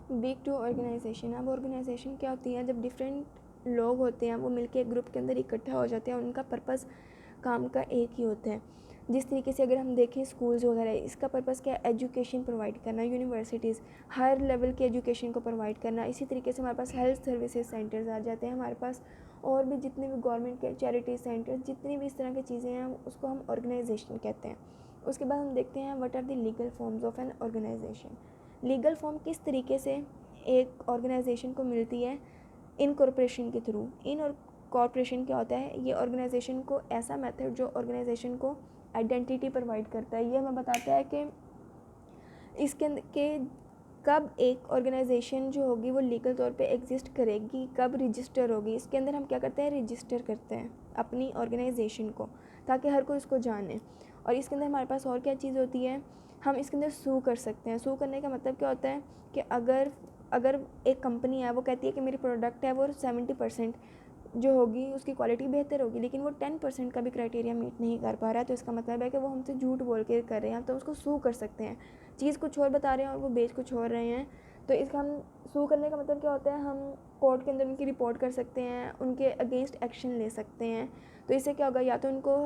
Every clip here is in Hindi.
Big to organization. अब ऑर्गेनाइजेशन क्या होती है, जब डिफरेंट लोग होते हैं वो मिलके एक ग्रुप के अंदर इकट्ठा हो जाते हैं, उनका पर्पस काम का एक ही होता है। जिस तरीके से अगर हम देखें स्कूल्स वगैरह, इसका पर्पस क्या है, एजुकेशन प्रोवाइड करना, यूनिवर्सिटीज़ हर लेवल की एजुकेशन को प्रोवाइड करना। इसी तरीके से हमारे पास हेल्थ सर्विसेज सेंटर्स आ जाते हैं, हमारे पास और भी जितने भी गवर्नमेंट के चैरिटी सेंटर्स, जितनी भी इस तरह की चीज़ें हैं उसको हम ऑर्गेनाइजेशन कहते हैं। उसके बाद हम देखते हैं what are the legal forms of an organization. Legal form किस तरीके से एक ऑर्गेनाइजेशन को मिलती है, इन कॉरपोरेशन के थ्रू। इन और कॉरपोरेशन क्या होता है, ये ऑर्गेनाइजेशन को ऐसा मेथड जो ऑर्गेनाइजेशन को आइडेंटिटी प्रोवाइड करता है। ये हमें बताता है कि इसके के कब एक ऑर्गेनाइजेशन जो होगी वो लीगल तौर पे एग्जिस्ट करेगी, कब रजिस्टर होगी। इसके अंदर हम क्या करते हैं, रजिस्टर करते हैं अपनी ऑर्गेनाइजेशन को, ताकि हर कोई उसको जाने। और इसके अंदर हमारे पास और क्या चीज़ होती है, हम इसके अंदर सू कर सकते हैं। सू करने का मतलब क्या होता है कि अगर एक कंपनी है वो कहती है कि मेरी प्रोडक्ट है वो 70% जो होगी उसकी क्वालिटी बेहतर होगी, लेकिन वो 10% का भी क्राइटेरिया मीट नहीं कर पा रहा है, तो इसका मतलब है कि वो हमसे झूठ बोल के कर रहे हैं। तो उसको सू कर सकते हैं, चीज़ कुछ और बता रहे हैं और वो बेच कुछ और रहे हैं। तो इसका हम सू करने का मतलब क्या होता है, हम कोर्ट के अंदर उनकी रिपोर्ट कर सकते हैं, उनके अगेंस्ट एक्शन ले सकते हैं। तो इससे क्या होगा, या तो उनको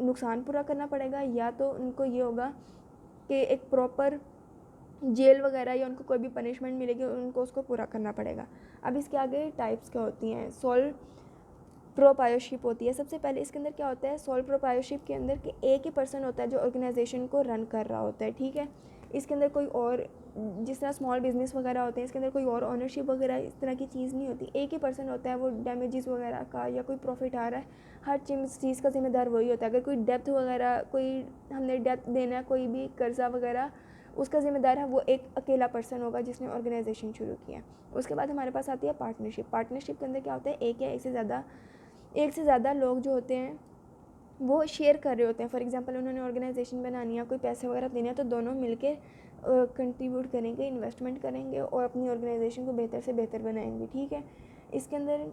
नुकसान पूरा करना पड़ेगा, या तो उनको ये होगा कि एक प्रॉपर जेल वगैरह या उनको कोई भी पनिशमेंट मिलेगी, उनको उसको पूरा करना पड़ेगा। अब इसके आगे टाइप्स क्या होती हैं, सोल प्रोप्राइटरशिप होती है। सबसे पहले इसके अंदर क्या होता है, सोल प्रोप्राइटरशिप के अंदर कि एक ही पर्सन होता है जो ऑर्गेनाइजेशन को रन कर रहा होता है, ठीक है। इसके अंदर कोई और, जिस तरह स्मॉल बिजनेस वगैरह होते हैं, इसके अंदर कोई और ओनरशिप वगैरह इस तरह की चीज़ नहीं होती। एक ही पर्सन होता है, वो डैमेजेस वगैरह का या कोई प्रॉफिट आ रहा है, हर चीज़ का जिम्मेदार वही होता है। अगर कोई डेप्थ वगैरह, कोई हमने डेप्थ देना है, कोई भी कर्जा वगैरह, उसका जिम्मेदार है वो एक अकेला पर्सन होगा जिसने ऑर्गेनाइजेशन शुरू किया। उसके बाद हमारे पास आती है पार्टनरशिप। पार्टनरशिप के अंदर क्या होता है, एक या एक से ज़्यादा लोग जो होते हैं वो शेयर कर रहे होते हैं। फॉर एग्जांपल उन्होंने ऑर्गेनाइजेशन बनानी है, कोई पैसे वगैरह देने हैं, तो दोनों मिलके कंट्रीब्यूट करेंगे, इन्वेस्टमेंट करेंगे और अपनी ऑर्गेनाइजेशन को बेहतर से बेहतर बनाएंगे, ठीक है। इसके अंदर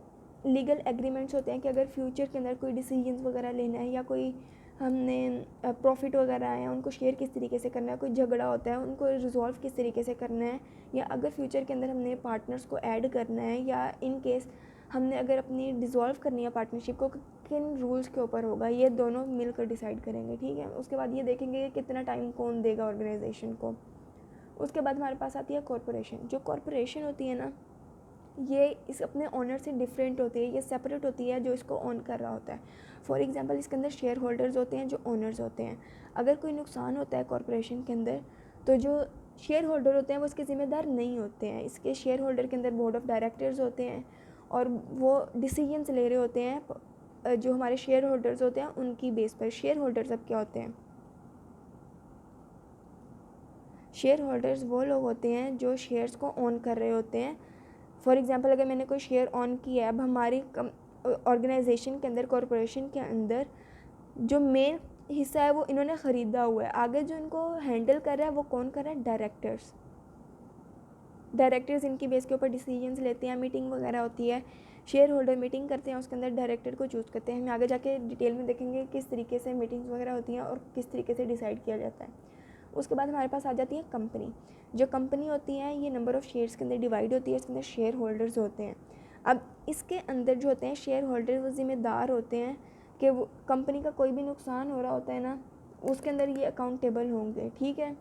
लीगल एग्रीमेंट्स होते हैं कि अगर फ्यूचर के अंदर कोई डिसीजंस वगैरह लेना है, या कोई हमने प्रॉफिट वगैरह आए हैं उनको शेयर किस तरीके से करना है, कोई झगड़ा होता है उनको रिजॉल्व किस तरीके से करना है, या अगर फ्यूचर के अंदर हमने पार्टनर्स को ऐड करना है, या इन केस हमने अगर अपनी डिज़ोल्व करनी है पार्टनरशिप को, किन रूल्स के ऊपर होगा, ये दोनों मिलकर डिसाइड करेंगे, ठीक है। उसके बाद ये देखेंगे कि कितना टाइम कौन देगा ऑर्गेनाइजेशन को। उसके बाद हमारे पास आती है कॉरपोरेशन। जो कॉरपोरेशन होती है ना, ये इस अपने ओनर से डिफरेंट होती है, ये सेपरेट होती है जो इसको ऑन कर रहा होता है। फॉर एग्जांपल इसके अंदर शेयर होल्डर्स होते हैं जो ओनर्स होते हैं। अगर कोई नुकसान होता है कॉरपोरेशन के अंदर, तो जो शेयर होल्डर होते हैं वो इसके ज़िम्मेदार नहीं होते हैं। इसके शेयर होल्डर के अंदर बोर्ड ऑफ डायरेक्टर्स होते हैं और वो डिसीजंस ले रहे होते हैं जो हमारे शेयर होल्डर्स होते हैं उनकी बेस पर। शेयर होल्डर्स अब क्या होते हैं, शेयर होल्डर्स वो लोग होते हैं जो शेयर्स को ऑन कर रहे होते हैं। फॉर एग्जांपल अगर मैंने कोई शेयर ऑन किया है, अब हमारी ऑर्गेनाइजेशन के अंदर, कॉरपोरेशन के अंदर जो मेन हिस्सा है वो इन्होंने ख़रीदा हुआ है। आगे जो इनको हैंडल कर रहा है वो कौन कर रहा है, डायरेक्टर्स। डायरेक्टर्स इनकी बेस के ऊपर डिसीजंस लेते हैं, मीटिंग वगैरह होती है, शेयर होल्डर मीटिंग करते हैं, उसके अंदर डायरेक्टर को चूज़ करते हैं। हम आगे जाके डिटेल में देखेंगे किस तरीके से मीटिंग्स वगैरह होती हैं और किस तरीके से डिसाइड किया जाता है। उसके बाद हमारे पास आ जाती है कंपनी। जो कंपनी होती है ये नंबर ऑफ़ शेयर्स के अंदर डिवाइड होती है, इसके अंदर शेयर होल्डर्स होते हैं। अब इसके अंदर जो होते हैं शेयर होल्डर, वो ज़िम्मेदार होते हैं कि वो कंपनी का कोई भी नुकसान हो रहा होता है ना, उसके अंदर ये अकाउंटेबल होंगे, ठीक है।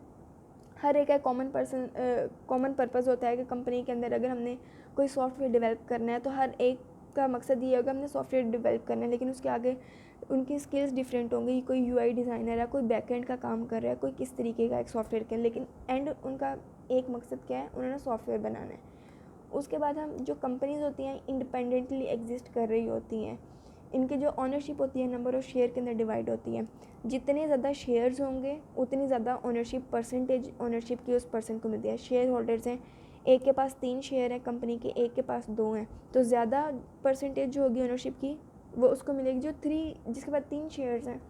हर एक का कॉमन पर्पज़ होता है कि कंपनी के अंदर अगर हमने कोई सॉफ्टवेयर डेवलप करना है तो हर एक का मकसद ये होगा हमने सॉफ्टवेयर डेवलप करना है, लेकिन उसके आगे उनकी स्किल्स डिफरेंट होंगी। कोई यूआई डिज़ाइनर है, कोई बैकएंड का काम कर रहा है, कोई किस तरीके का एक सॉफ्टवेयर का, लेकिन एंड उनका एक मकसद क्या है, उन्होंने सॉफ्टवेयर बनाना है। उसके बाद हम जो कंपनीज़ होती हैं इंडिपेंडेंटली एग्जिस्ट कर रही होती हैं, इनकी जो ओनरशिप होती है नंबर ऑफ़ शेयर के अंदर डिवाइड होती है। जितने ज़्यादा शेयर्स होंगे उतनी ज़्यादा ओनरशिप, परसेंटेज ओनरशिप की उस पर्सन को मिलती है। शेयर होल्डर्स हैं, एक के पास 3 शेयर हैं कंपनी के, एक के पास 2 हैं, तो ज़्यादा परसेंटेज जो होगी ओनरशिप की वो उसको मिलेगी जो जिसके पास 3 शेयर्स हैं।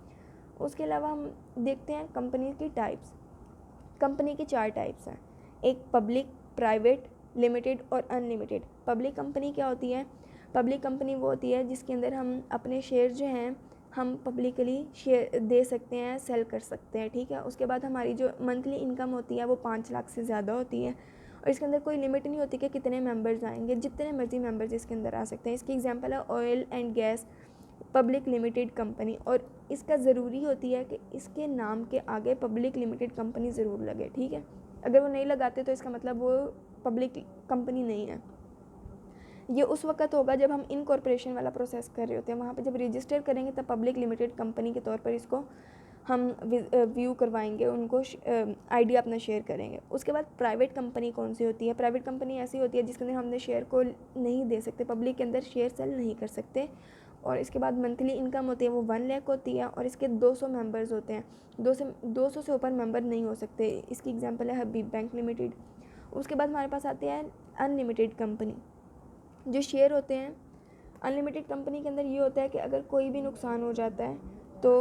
उसके अलावा हम देखते हैं कंपनी की टाइप्स। कंपनी की 4 टाइप्स हैं, एक पब्लिक, प्राइवेट, लिमिटेड और अनलिमिटेड। पब्लिक कंपनी क्या होती है, पब्लिक कंपनी वो होती है जिसके अंदर हम अपने शेयर जो हैं हम पब्लिकली शेयर दे सकते हैं, सेल कर सकते हैं, ठीक है। उसके बाद हमारी जो मंथली इनकम होती है वो 5 लाख से ज़्यादा होती है। और इसके अंदर कोई लिमिट नहीं होती कि कितने मेंबर्स आएंगे, जितने मर्जी मेंबर्स इसके अंदर आ सकते हैं। इसकी एग्जांपल है oil and gas public limited company, और इसका ज़रूरी होती है कि इसके नाम के आगे पब्लिक लिमिटेड कंपनी ज़रूर लगे, ठीक है। अगर वो नहीं लगाते तो इसका मतलब वो पब्लिक कंपनी नहीं है। ये उस वक्त होगा जब हम इनकॉर्पोरेशन वाला प्रोसेस कर रहे होते हैं, वहाँ पे जब रजिस्टर करेंगे तब पब्लिक लिमिटेड कंपनी के तौर पर इसको हम व्यू करवाएंगे, उनको आइडिया अपना शेयर करेंगे। उसके बाद प्राइवेट कंपनी कौन सी होती है? प्राइवेट कंपनी ऐसी होती है जिसके अंदर हमने शेयर को नहीं दे सकते, पब्लिक के अंदर शेयर सेल नहीं कर सकते। और इसके बाद मंथली इनकम होती है वो 1 लाख होती है, और इसके 200 मेंबर्स होते हैं, 200 से ऊपर मेंबर नहीं हो सकते। इसकी एग्जांपल है हबीब बैंक लिमिटेड। उसके बाद हमारे पास आती है अनलिमिटेड कंपनी। जो शेयर होते हैं अनलिमिटेड कंपनी के अंदर ये होता है कि अगर कोई भी नुकसान हो जाता है तो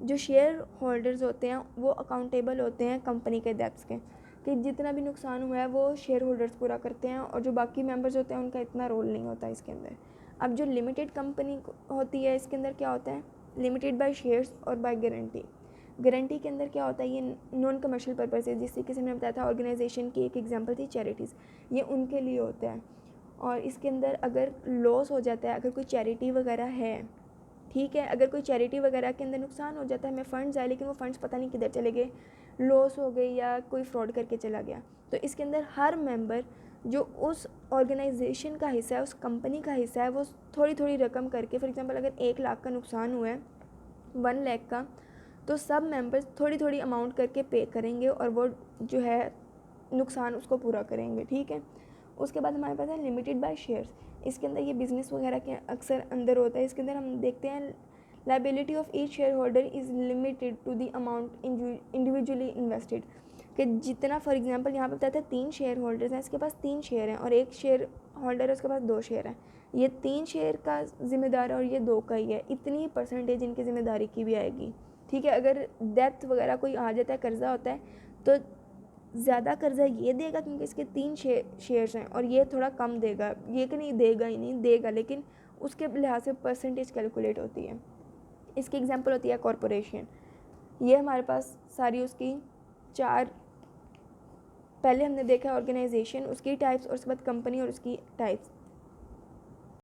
जो शेयर होल्डर्स होते हैं वो अकाउंटेबल होते हैं कंपनी के डेब्ट्स के, कि जितना भी नुकसान हुआ है वो शेयर होल्डर्स पूरा करते हैं, और जो बाकी मेंबर्स होते हैं उनका इतना रोल नहीं होता इसके अंदर। अब जो लिमिटेड कंपनी होती है इसके अंदर क्या होता है? लिमिटेड बाय शेयर्स और बाय गारंटी। गारंटी के अंदर क्या होता है? ये नॉन कमर्शियल पर्पस है, जिस तरीके से मैंने बताया था ऑर्गेनाइजेशन की एक एग्जांपल थी चैरिटीज़, ये उनके लिए होता है। और इसके अंदर अगर लॉस हो जाता है, अगर कोई चैरिटी वगैरह है, ठीक है, अगर कोई चैरिटी वगैरह के अंदर नुकसान हो जाता है, हमें फ़ंड्स आए लेकिन वो फ़ंड्स पता नहीं किधर चले गए, लॉस हो गई या कोई फ्रॉड करके चला गया, तो इसके अंदर हर मेंबर जो उस ऑर्गेनाइजेशन का हिस्सा है, उस कंपनी का हिस्सा है, वो थोड़ी थोड़ी रकम करके, फॉर एग्जांपल अगर 1 लाख का नुकसान हुआ है 1 लाख का, तो सब मेंबर्स थोड़ी थोड़ी अमाउंट करके पे करेंगे और वो जो है नुकसान उसको पूरा करेंगे, ठीक है। उसके बाद हमारे पास है लिमिटेड बाय शेयर्स। इसके अंदर ये बिज़नेस वगैरह के अक्सर अंदर होता है। इसके अंदर हम देखते हैं liability of each share holder is limited to the amount individually invested, कि जितना, फॉर एग्जांपल यहाँ पे बताते हैं 3 शेयर होल्डर्स हैं, इसके पास 3 शेयर हैं, और 1 शेयर होल्डर है उसके पास 2 शेयर हैं, ये 3 शेयर का ज़िम्मेदार है और ये 2 का ही है, इतनी परसेंटेज इनकी ज़िम्मेदारी की भी आएगी, ठीक है। अगर डेप्थ वगैरह कोई आ जाता है, कर्जा होता है, तो ज़्यादा कर्जा ये देगा क्योंकि इसके 3 शेयर्स हैं, और ये थोड़ा कम देगा, ये कि नहीं देगा ही नहीं देगा, लेकिन उसके लिहाज से परसेंटेज कैलकुलेट होती है। इसकी एग्जांपल होती है कॉरपोरेशन। ये हमारे पास सारी उसकी 4, पहले हमने देखा ऑर्गेनाइजेशन, उसकी टाइप्स, और उसके बाद कंपनी और उसकी टाइप्स।